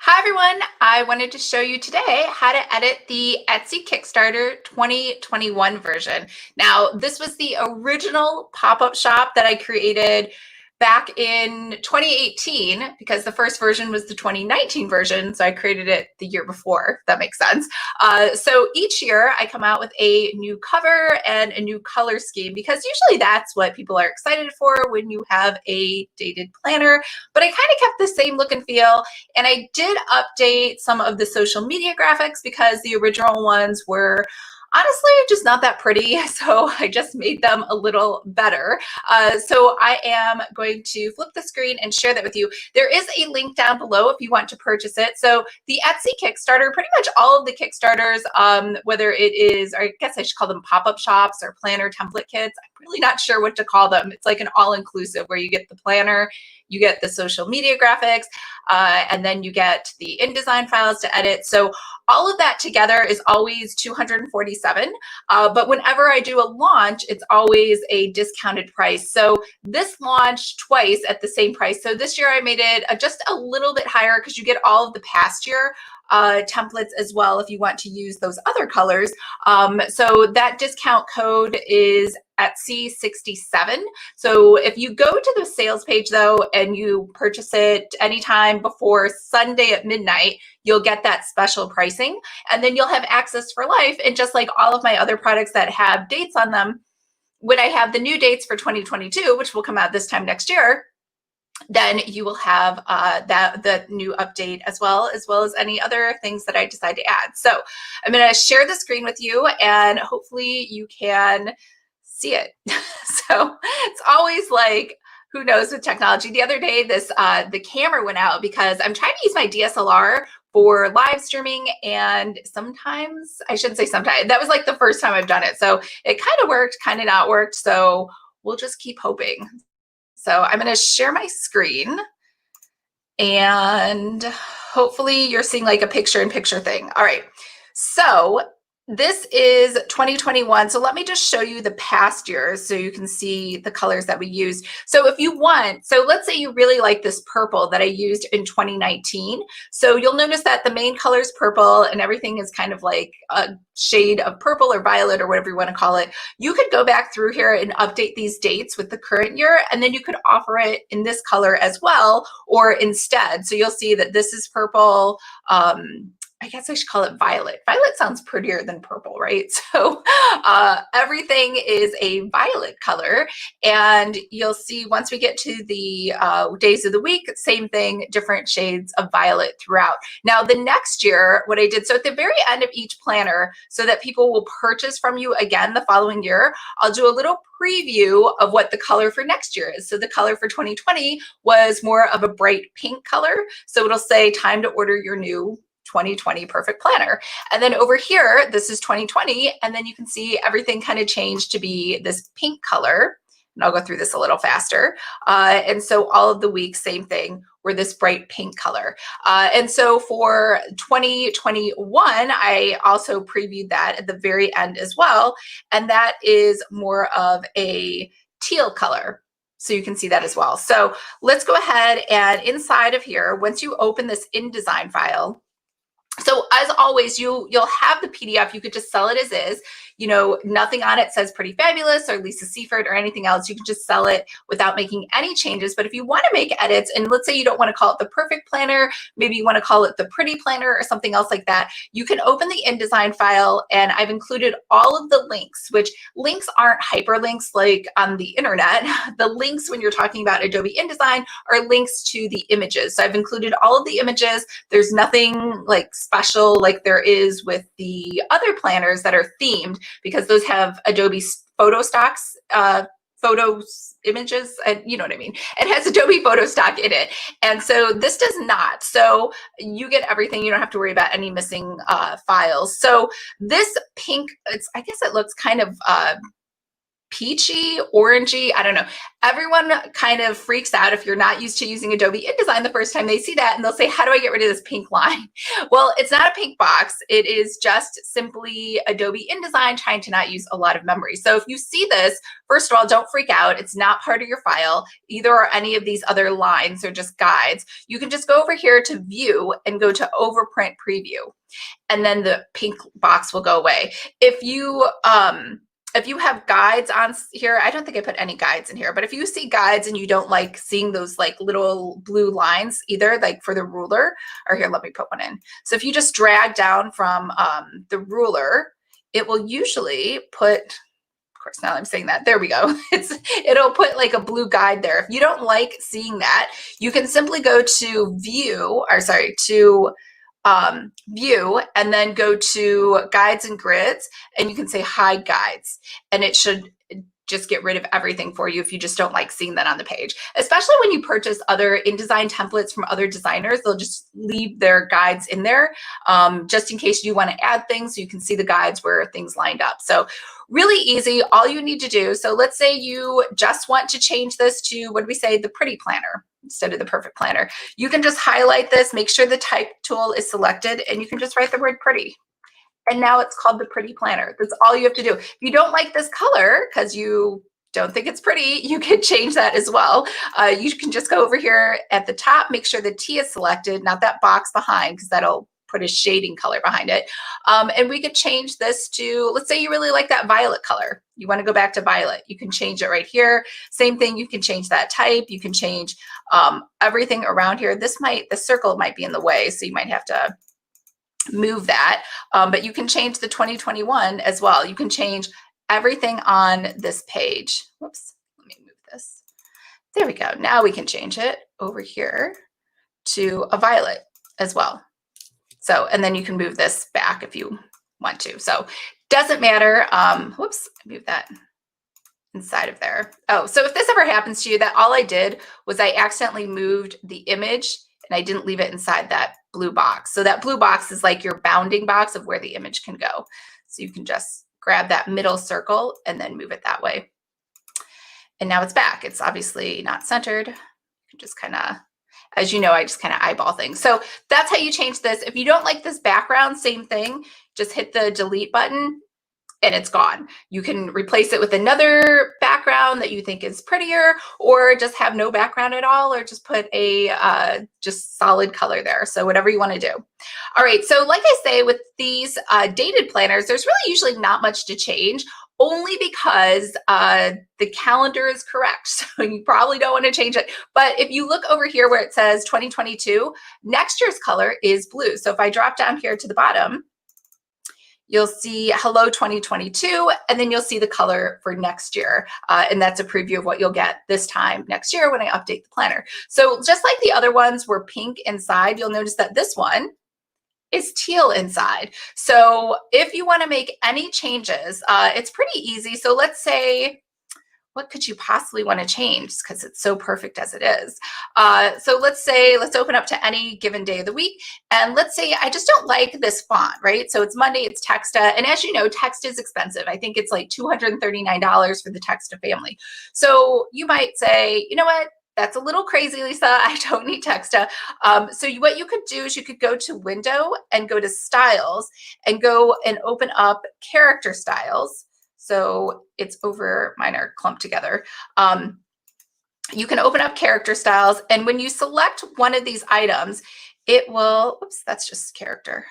Hi everyone, I wanted to show you today how to edit the Etsy Kickstarter 2021 version. Now, this was the original pop-up shop that I created back in 2018 because the first version was the 2019 version, so I created it the year before, if that makes sense. So each year I come out with a new cover and a new color scheme because usually that's what people are excited for when you have a dated planner, but I kind of kept the same look and feel. And I did update some of the social media graphics because the original ones were honestly just not that pretty. So I just made them a little better. So I am going to flip the screen and share that with you. There is a link down below if you want to purchase it. So the Etsy Kickstarter, pretty much all of the Kickstarters, whether it is, or I guess I should call them pop-up shops or planner template kits. I'm really not sure what to call them. It's like an all-inclusive where you get the planner, you get the social media graphics, and then you get the InDesign files to edit. So all of that together is always $247. But whenever I do a launch, it's always a discounted price. So this launched twice at the same price. So this year I made it just a little bit higher because you get all of the past year templates as well if you want to use those other colors. So that discount code is Etsy67. So if you go to the sales page though, and you purchase it anytime before Sunday at midnight, you'll get that special pricing and then you'll have access for life. And just like all of my other products that have dates on them, when I have the new dates for 2022, which will come out this time next year, then you will have the new update as well as any other things that I decide to add. So I'm going to share the screen with you and hopefully you can see it. So it's always like, who knows with technology. The other day, the camera went out because I'm trying to use my DSLR for live streaming, and sometimes, I shouldn't say sometimes, that was like the first time I've done it. So it kind of worked, kind of not worked. So we'll just keep hoping. So I'm going to share my screen and hopefully you're seeing like a picture-in-picture thing. All right. So this is 2021. So let me just show you the past years so you can see the colors that we used. So if you want, so let's say you really like this purple that I used in 2019. So you'll notice that the main color is purple and everything is kind of like a shade of purple or violet or whatever you want to call it. You could go back through here and update these dates with the current year, and then you could offer it in this color as well, or instead. So you'll see that this is purple. I guess I should call it violet. Violet sounds prettier than purple, right? So everything is a violet color. And you'll see once we get to the days of the week, same thing, different shades of violet throughout. Now, the next year, what I did, so at the very end of each planner, so that people will purchase from you again the following year, I'll do a little preview of what the color for next year is. So the color for 2020 was more of a bright pink color. So it'll say time to order your new 2020 perfect planner. And then over here, this is 2020. And then you can see everything kind of changed to be this pink color. And I'll go through this a little faster. And so all of the weeks, same thing, were this bright pink color. And so for 2021, I also previewed that at the very end as well. And that is more of a teal color. So you can see that as well. So let's go ahead and inside of here, once you open this InDesign file, so as always, you'll have the PDF. You could just sell it as is. You know, nothing on it says Pretty Fabulous or Lisa Seifert or anything else. You can just sell it without making any changes. But if you want to make edits, and let's say you don't want to call it the perfect planner, maybe you want to call it the pretty planner or something else like that, you can open the InDesign file, and I've included all of the links, which links aren't hyperlinks like on the internet. The links when you're talking about Adobe InDesign are links to the images. So I've included all of the images. There's nothing like special like there is with the other planners that are themed, because those have Adobe photo stocks, photos, images, and you know what I mean. It has Adobe photo stock in it. And so this does not. So you get everything. You don't have to worry about any missing files. So this pink, I guess it looks kind of peachy, orangey, I don't know. Everyone kind of freaks out if you're not used to using Adobe InDesign the first time they see that, and they'll say, how do I get rid of this pink line? Well, it's not a pink box. It is just simply Adobe InDesign trying to not use a lot of memory. So if you see this, first of all, don't freak out. It's not part of your file. Either are any of these other lines or just guides. You can just go over here to View and go to Overprint Preview, and then the pink box will go away. If you have guides on here, I don't think I put any guides in here, but if you see guides and you don't like seeing those like little blue lines either, like for the ruler, or here, let me put one in. So if you just drag down from the ruler, it will usually put, of course, now I'm saying that, there we go. It'll put like a blue guide there. If you don't like seeing that, you can simply go to View, or sorry, to View, and then go to Guides and Grids, and you can say Hide Guides, and it should just get rid of everything for you if you just don't like seeing that on the page. Especially when you purchase other InDesign templates from other designers, they'll just leave their guides in there just in case you want to add things so you can see the guides where things lined up. So really easy, all you need to do. So let's say you just want to change this to, what do we say, the pretty planner instead of the perfect planner. You can just highlight this, make sure the type tool is selected, and you can just write the word pretty. And now it's called the Pretty Planner. That's all you have to do. If you don't like this color because you don't think it's pretty, you can change that as well. You can just go over here at the top, make sure the T is selected, not that box behind, because that'll put a shading color behind it. And we could change this to, let's say you really like that violet color. You want to go back to violet. You can change it right here. Same thing, you can change that type. You can change everything around here. The circle might be in the way, so you might have to move that, but you can change the 2021 as well. You can change everything on this page. Whoops, let me move this. There we go. Now we can change it over here to a violet as well. So, and then you can move this back if you want to. So doesn't matter. Whoops, move that inside of there. Oh, so if this ever happens to you, that all I did was I accidentally moved the image and I didn't leave it inside that blue box. So that blue box is like your bounding box of where the image can go. So you can just grab that middle circle and then move it that way. And now it's back. It's obviously not centered. You can just kind of, as you know, I just kind of eyeball things. So that's how you change this. If you don't like this background, same thing, just hit the delete button and it's gone. You can replace it with another background that you think is prettier, or just have no background at all, or just put a just solid color there. So whatever you want to do. All right, so like I say, with these dated planners, there's really usually not much to change, only because the calendar is correct. So you probably don't want to change it. But if you look over here where it says 2022, next year's color is blue. So if I drop down here to the bottom, you'll see Hello 2022, and then you'll see the color for next year. And that's a preview of what you'll get this time next year when I update the planner. So just like the other ones were pink inside, you'll notice that this one is teal inside. So if you want to make any changes, it's pretty easy. So let's say, what could you possibly want to change, because it's so perfect as it is? So let's open up to any given day of the week. And let's say I just don't like this font, right? So it's Monday, it's Texta. And as you know, text is expensive. I think it's like $239 for the Texta family. So you might say, you know what? That's a little crazy, Lisa. I don't need Texta. So what you could do is you could go to Window and go to Styles and go and open up Character Styles. So it's over, mine are clumped together. You can open up Character Styles, and when you select one of these items, it will, oops, that's just character.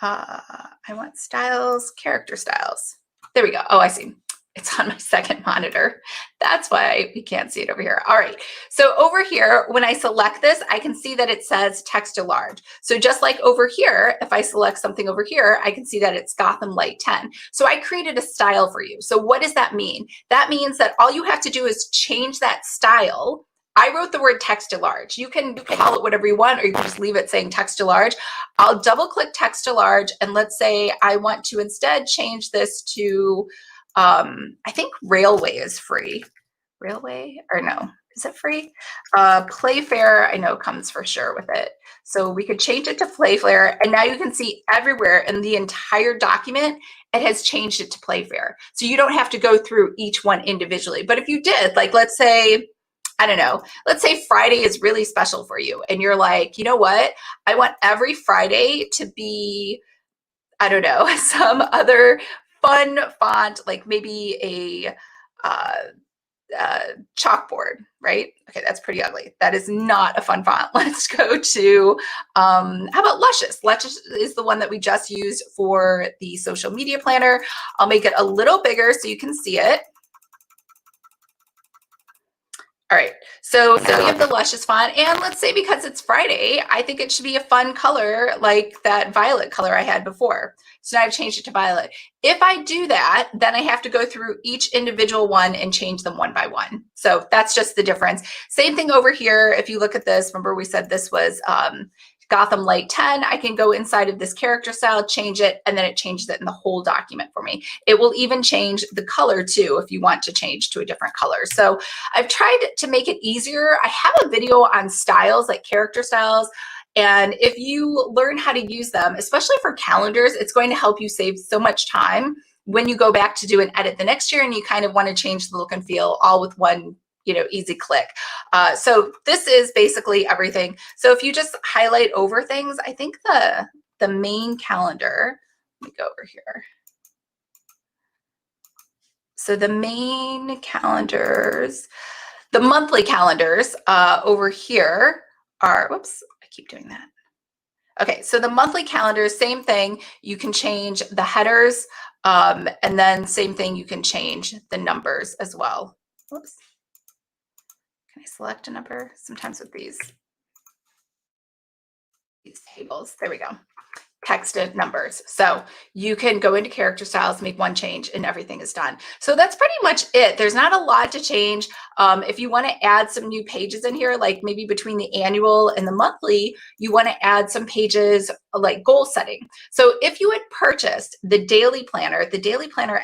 I want Styles, Character Styles. There we go. Oh, I see. It's on my second monitor. That's why we can't see it over here. All right. So over here, when I select this, I can see that it says text to large. So just like over here, if I select something over here, I can see that it's Gotham Light 10. So I created a style for you. So what does that mean? That means that all you have to do is change that style. I wrote the word text to large. You can call it whatever you want, or you can just leave it saying text to large. I'll double click text to large. And let's say I want to instead change this to, I think railway is free. Railway, or no, Is it free? Playfair, I know comes for sure with it. So we could change it to Playfair, and now you can see everywhere in the entire document, it has changed it to Playfair. So you don't have to go through each one individually. But if you did, like let's say, I don't know, let's say Friday is really special for you, and you're like, you know what? I want every Friday to be, I don't know, some other fun font, like maybe a chalkboard, right? Okay, that's pretty ugly. That is not a fun font. Let's go to, how about Luscious? Luscious is the one that we just used for the social media planner. I'll make it a little bigger so you can see it. All right, so we have the Luscious font, and let's say because it's Friday, I think it should be a fun color like that violet color I had before. So now I've changed it to violet. If I do that, then I have to go through each individual one and change them one by one. So that's just the difference. Same thing over here. If you look at this, remember we said this was Gotham Light 10, I can go inside of this character style, change it, and then it changes it in the whole document for me. It will even change the color too if you want to change to a different color. So I've tried to make it easier. I have a video on styles, like character styles, and if you learn how to use them, especially for calendars, it's going to help you save so much time when you go back to do an edit the next year and you kind of want to change the look and feel all with one, you know, easy click. So this is basically everything. So if you just highlight over things, I think the main calendar, let me go over here. So the main calendars, the monthly calendars over here are, whoops, I keep doing that. Okay, so the monthly calendars, same thing. You can change the headers, and then same thing, you can change the numbers as well. Whoops. Can I select a number? Sometimes with these tables, there we go. Texted numbers. So you can go into character styles, make one change, and everything is done. So that's pretty much it. There's not a lot to change. If you want to add some new pages in here, like maybe between the annual and the monthly, you want to add some pages like goal setting. So if you had purchased the daily planner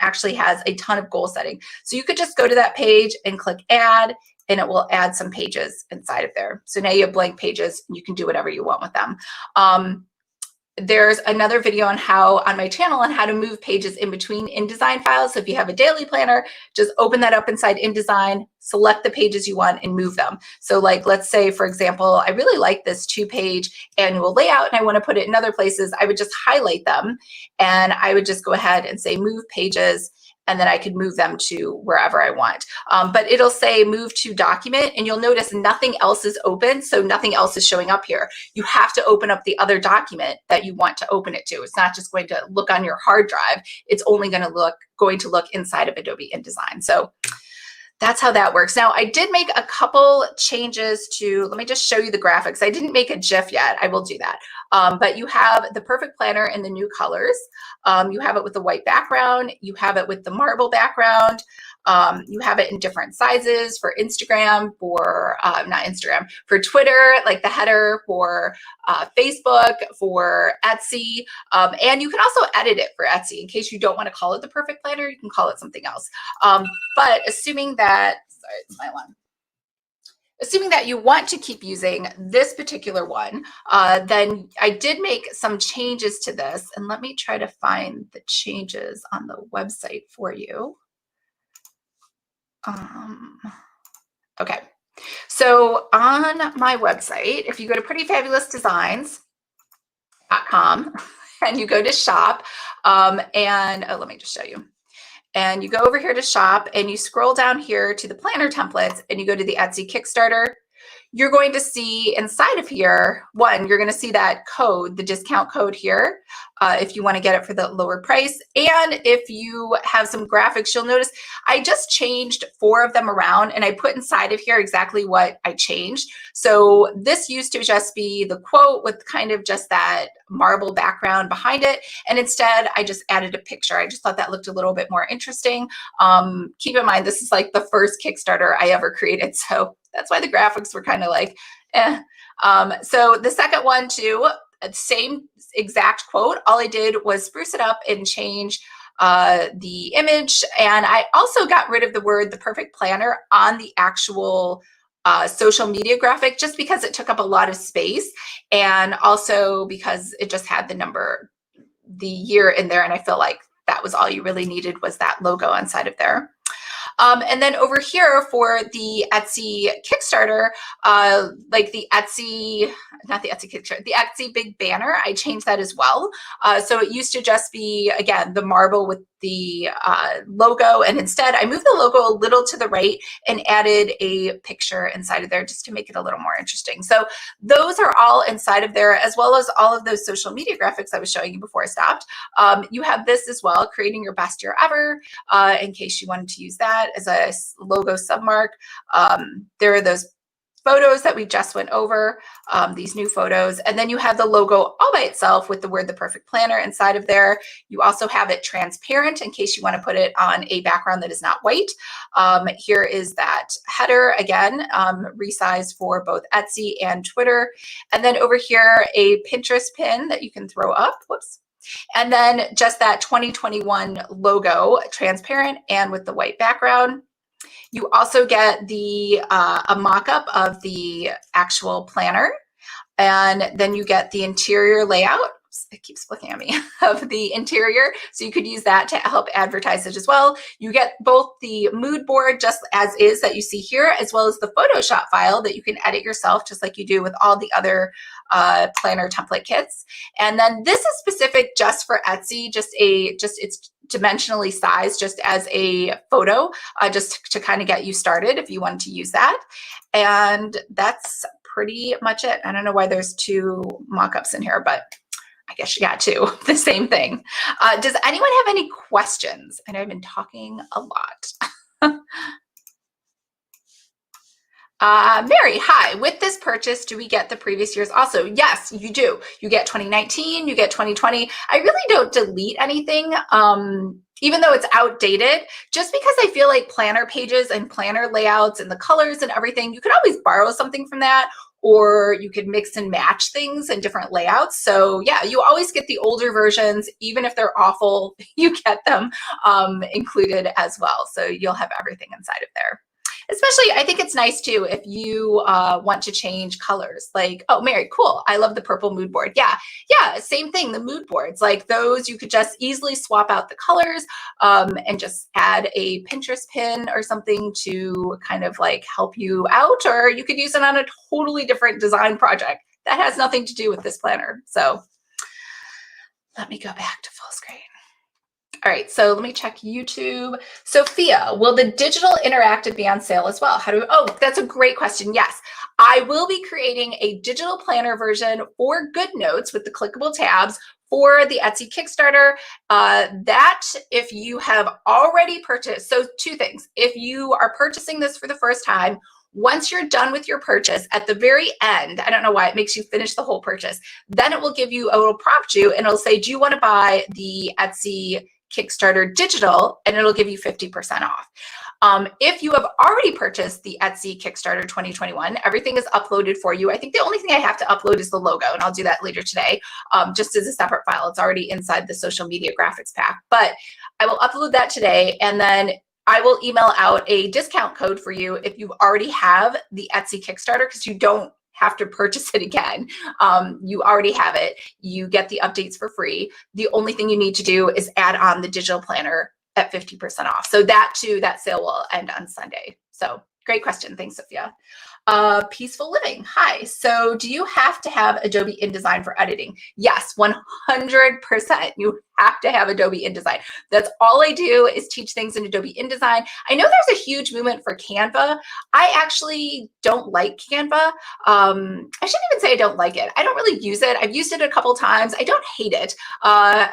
actually has a ton of goal setting. So you could just go to that page and click add, and it will add some pages inside of there. So now you have blank pages, and you can do whatever you want with them. There's another video on my channel on how to move pages in between InDesign files. So if you have a daily planner, just open that up inside InDesign, select the pages you want and move them. So like, let's say, for example, I really like this 2-page annual layout and I want to put it in other places. I would just highlight them and I would just go ahead and say move pages, and then I could move them to wherever I want. But it'll say move to document, and you'll notice nothing else is open, so nothing else is showing up here. You have to open up the other document that you want to open it to. It's not just going to look on your hard drive. It's only going to look inside of Adobe InDesign. So that's how that works. Now, I did make a couple changes to, let me just show you the graphics. I didn't make a GIF yet. I will do that. But you have the perfect planner in the new colors. You have it with the white background. You have it with the marble background. You have it in different sizes for Instagram, for not Instagram, for Twitter, like the header, for Facebook, for Etsy. And you can also edit it for Etsy in case you don't want to call it the perfect planner. You can call it something else. But assuming that, sorry, it's my alarm. Assuming that you want to keep using this particular one, then I did make some changes to this. And let me try to find the changes on the website for you. Okay, so on my website, if you go to prettyfabulousdesigns.com and you go to shop, and let me just show you. And you go over here to shop and you scroll down here to the planner templates and you go to the Etsy Kickstarter. You're going to see inside of here, you're going to see that code, the discount code here, if you want to get it for the lower price. And if you have some graphics, you'll notice I just changed 4 of them around and I put inside of here exactly what I changed. So this used to just be the quote with kind of just that marble background behind it. And instead I just added a picture. I just thought that looked a little bit more interesting. Keep in mind, this is like the first Kickstarter I ever created. So that's why the graphics were kind of like, eh. So the second one too, same exact quote. All I did was spruce it up and change the image. And I also got rid of the word the perfect planner on the actual social media graphic just because it took up a lot of space, and also because it just had the year in there, and I feel like that was all you really needed, was that logo inside of there. And then over here for the Etsy Kickstarter, like the Etsy, not the Etsy Kickstarter, the Etsy big banner, I changed that as well. So it used to just be, again, the marble with the logo, and instead I moved the logo a little to the right and added a picture inside of there just to make it a little more interesting. So those are all inside of there, as well as all of those social media graphics I was showing you before I stopped. You have this as well, creating your best year ever, in case you wanted to use that as a logo submark. There are those photos that we just went over, these new photos, and then you have the logo all by itself with the word The Perfect Planner inside of there. You also have it transparent in case you want to put it on a background that is not white. Here is that header again, resized for both Etsy and Twitter. And then over here, a Pinterest pin that you can throw up. Whoops. And then just that 2021 logo, transparent and with the white background. You also get the a mock-up of the actual planner, and then you get the interior layout. It keeps looking at me, of the interior. So you could use that to help advertise it as well. You get both the mood board just as is that you see here, as well as the Photoshop file that you can edit yourself, just like you do with all the other planner template kits. And then this is specific just for Etsy, just it's dimensionally sized just as a photo, just to kind of get you started if you wanted to use that. And that's pretty much it. I don't know why there's two mock-ups in here, but I guess you got two, the same thing. Does anyone have any questions? I know I've been talking a lot. Mary, hi. With this purchase, do we get the previous years also? Yes, you do. You get 2019, you get 2020. I really don't delete anything, even though it's outdated, just because I feel like planner pages and planner layouts and the colors and everything, you could always borrow something from that, or you could mix and match things in different layouts. So yeah, you always get the older versions, even if they're awful, you get them included as well. So you'll have everything inside of there. Especially, I think it's nice too if you want to change colors. Like, oh, Mary, cool. I love the purple mood board. Yeah, same thing. The mood boards, like those, you could just easily swap out the colors and just add a Pinterest pin or something to kind of like help you out. Or you could use it on a totally different design project that has nothing to do with this planner. So let me go back to full screen. All right, so let me check YouTube. Sophia, will the digital interactive be on sale as well? Oh, that's a great question. Yes, I will be creating a digital planner version for GoodNotes with the clickable tabs for the Etsy Kickstarter. That if you have already purchased, so two things. If you are purchasing this for the first time, once you're done with your purchase, at the very end, I don't know why it makes you finish the whole purchase, then it will give you, it will prompt you and it'll say, do you want to buy the Etsy Kickstarter digital? And it'll give you 50% off. If you have already purchased the Etsy Kickstarter 2021, everything is uploaded for you. I think the only thing I have to upload is the logo, and I'll do that later today, just as a separate file. It's already inside the social media graphics pack, but I will upload that today, and then I will email out a discount code for you if you already have the Etsy Kickstarter, because you don't have to purchase it again. You already have it. You get the updates for free. The only thing you need to do is add on the digital planner at 50% off. So that too, that sale will end on Sunday. So great question. Thanks, Sophia. Peaceful Living. Hi. So do you have to have Adobe InDesign for editing? Yes, 100%. You have to have Adobe InDesign. That's all I do is teach things in Adobe InDesign. I know there's a huge movement for Canva. I actually don't like Canva. I shouldn't even say I don't like it. I don't really use it. I've used it a couple times. I don't hate it.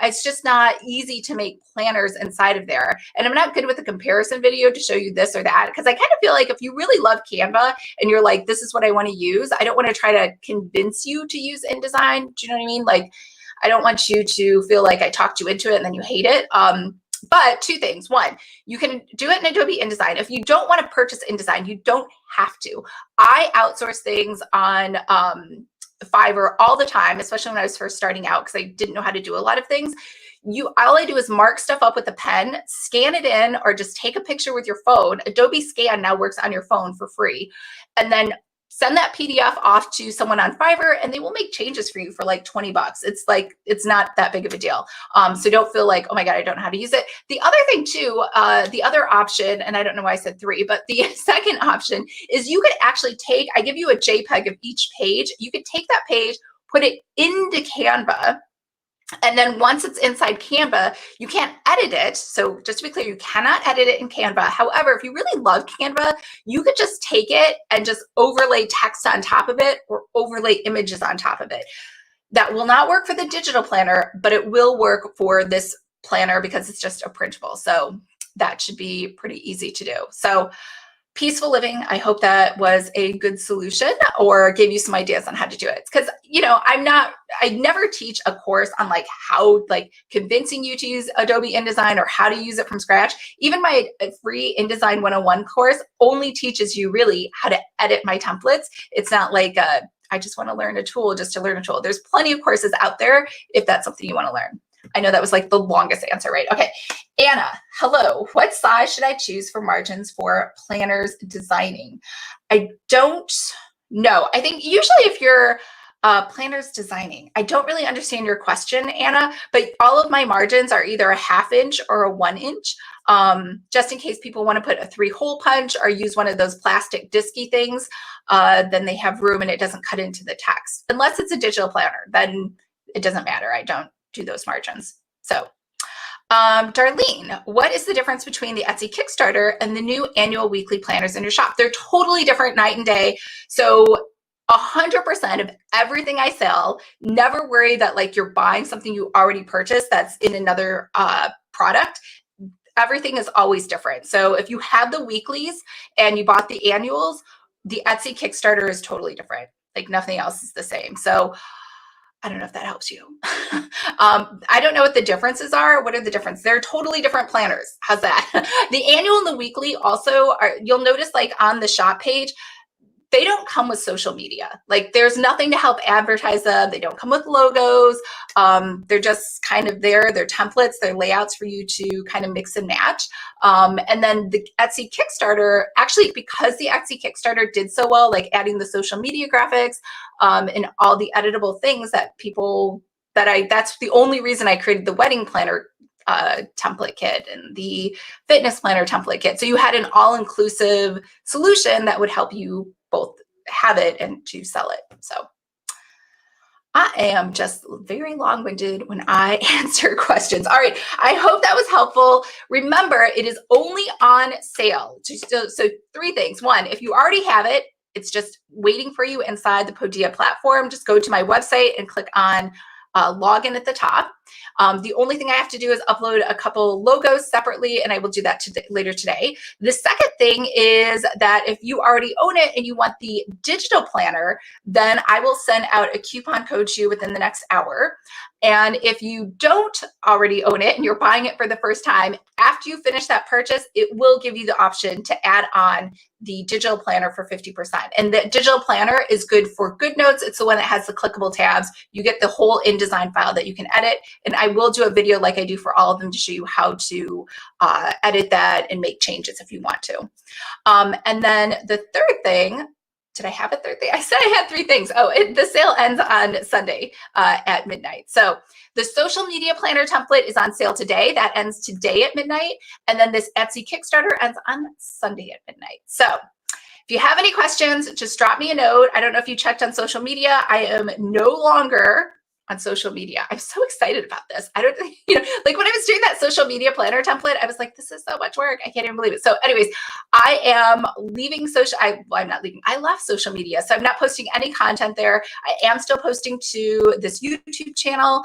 It's just not easy to make planners inside of there. And I'm not good with a comparison video to show you this or that, because I kind of feel like if you really love Canva and you're like, this is what I want to use, I don't want to try to convince you to use InDesign. Do you know what I mean? Like, I don't want you to feel like I talked you into it and then you hate it. But two things. One, you can do it in Adobe InDesign. If you don't want to purchase InDesign, you don't have to. I outsource things on Fiverr all the time, especially when I was first starting out, because I didn't know how to do a lot of things. all I do is mark stuff up with a pen, scan it in, or just take a picture with your phone. Adobe Scan now works on your phone for free. And then send that PDF off to someone on Fiverr, and they will make changes for you for like 20 bucks. It's not that big of a deal. So don't feel like, oh my God, I don't know how to use it. The other thing too, the other option, and I don't know why I said 3, but the second option is you could actually I give you a JPEG of each page. You could take that page, put it into Canva, and then once it's inside Canva, you can't edit it. So just to be clear, you cannot edit it in Canva. However, if you really love Canva, you could just take it and just overlay text on top of it or overlay images on top of it. That will not work for the digital planner, but it will work for this planner because it's just a printable. So that should be pretty easy to do. So Peaceful Living, I hope that was a good solution or gave you some ideas on how to do it. Because, I never teach a course on how convincing you to use Adobe InDesign or how to use it from scratch. Even my free InDesign 101 course only teaches you really how to edit my templates. It's not like I just want to learn a tool just to learn a tool. There's plenty of courses out there if that's something you want to learn. I know that was the longest answer, right? Okay. Anna, hello. What size should I choose for margins for planners designing? I don't know. I think usually if you're planners designing, I don't really understand your question, Anna, but all of my margins are either a 1/2 inch or a 1 inch, just in case people want to put a 3-hole punch or use one of those plastic disky things, then they have room and it doesn't cut into the text. Unless it's a digital planner, then it doesn't matter. I don't do those margins. So Darlene, what is the difference between the Etsy Kickstarter and the new annual weekly planners in your shop? They're totally different, night and day. So 100% of everything I sell, never worry that you're buying something you already purchased that's in another product. Everything is always different. So if you have the weeklies and you bought the annuals, the Etsy Kickstarter is totally different. Nothing else is the same. So I don't know if that helps you. I don't know what the differences are. What are the differences? They're totally different planners. How's that? The annual and the weekly also you'll notice on the shop page, they don't come with social media. There's nothing to help advertise them. They don't come with logos. They're just kind of there. They're templates, they're layouts for you to kind of mix and match. And then the Etsy Kickstarter, actually, because the Etsy Kickstarter did so well, adding the social media graphics and all the editable things that that's the only reason I created the wedding planner template kit and the fitness planner template kit. So you had an all-inclusive solution that would help you both have it and to sell it. So I am just very long-winded when I answer questions. All right, I hope that was helpful. Remember, it is only on sale. So 3 things. 1, if you already have it, it's just waiting for you inside the Podia platform. Just go to my website and click on login at the top. The only thing I have to do is upload a couple logos separately, and I will do that later today. The second thing is that if you already own it and you want the digital planner, then I will send out a coupon code to you within the next hour. And if you don't already own it and you're buying it for the first time, after you finish that purchase, it will give you the option to add on the digital planner for 50%. And the digital planner is good for GoodNotes. It's the one that has the clickable tabs. You get the whole InDesign file that you can edit. And I will do a video like I do for all of them to show you how to edit that and make changes if you want to. And then the third thing, did I have a third thing? I said I had 3 things. Oh, the sale ends on Sunday at midnight. So the social media planner template is on sale today. That ends today at midnight. And then this Etsy Kickstarter ends on Sunday at midnight. So if you have any questions, just drop me a note. I don't know if you checked on social media. I am no longer on social media. I'm so excited about this. I don't, when I was doing that social media planner template, I was like, this is so much work. I can't even believe it. So anyways, I am leaving I'm not leaving. I left social media. So I'm not posting any content there. I am still posting to this YouTube channel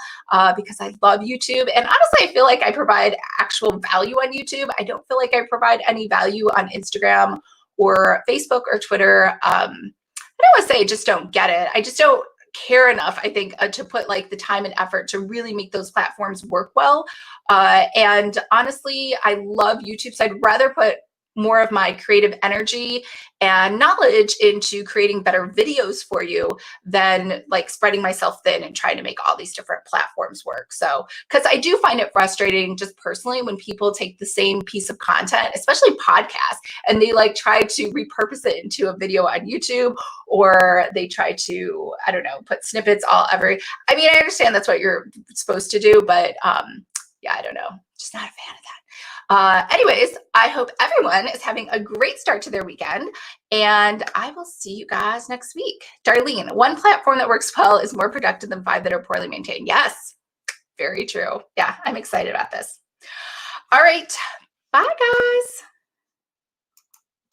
because I love YouTube. And honestly, I feel like I provide actual value on YouTube. I don't feel like I provide any value on Instagram or Facebook or Twitter. I don't want to say I just don't get it. I just don't care enough, I think, to put the time and effort to really make those platforms work well. And honestly, I love YouTube. So I'd rather put more of my creative energy and knowledge into creating better videos for you than like spreading myself thin and trying to make all these different platforms work. So, because I do find it frustrating just personally when people take the same piece of content, especially podcasts, and they like try to repurpose it into a video on YouTube, or they try to, I don't know, put snippets all every. I mean, I understand that's what you're supposed to do, but yeah, I don't know. Just not a fan of that. Anyways, I hope everyone is having a great start to their weekend, and I will see you guys next week. Darlene, one platform that works well is more productive than 5 that are poorly maintained. Yes, very true. Yeah, I'm excited about this. All right. Bye, guys.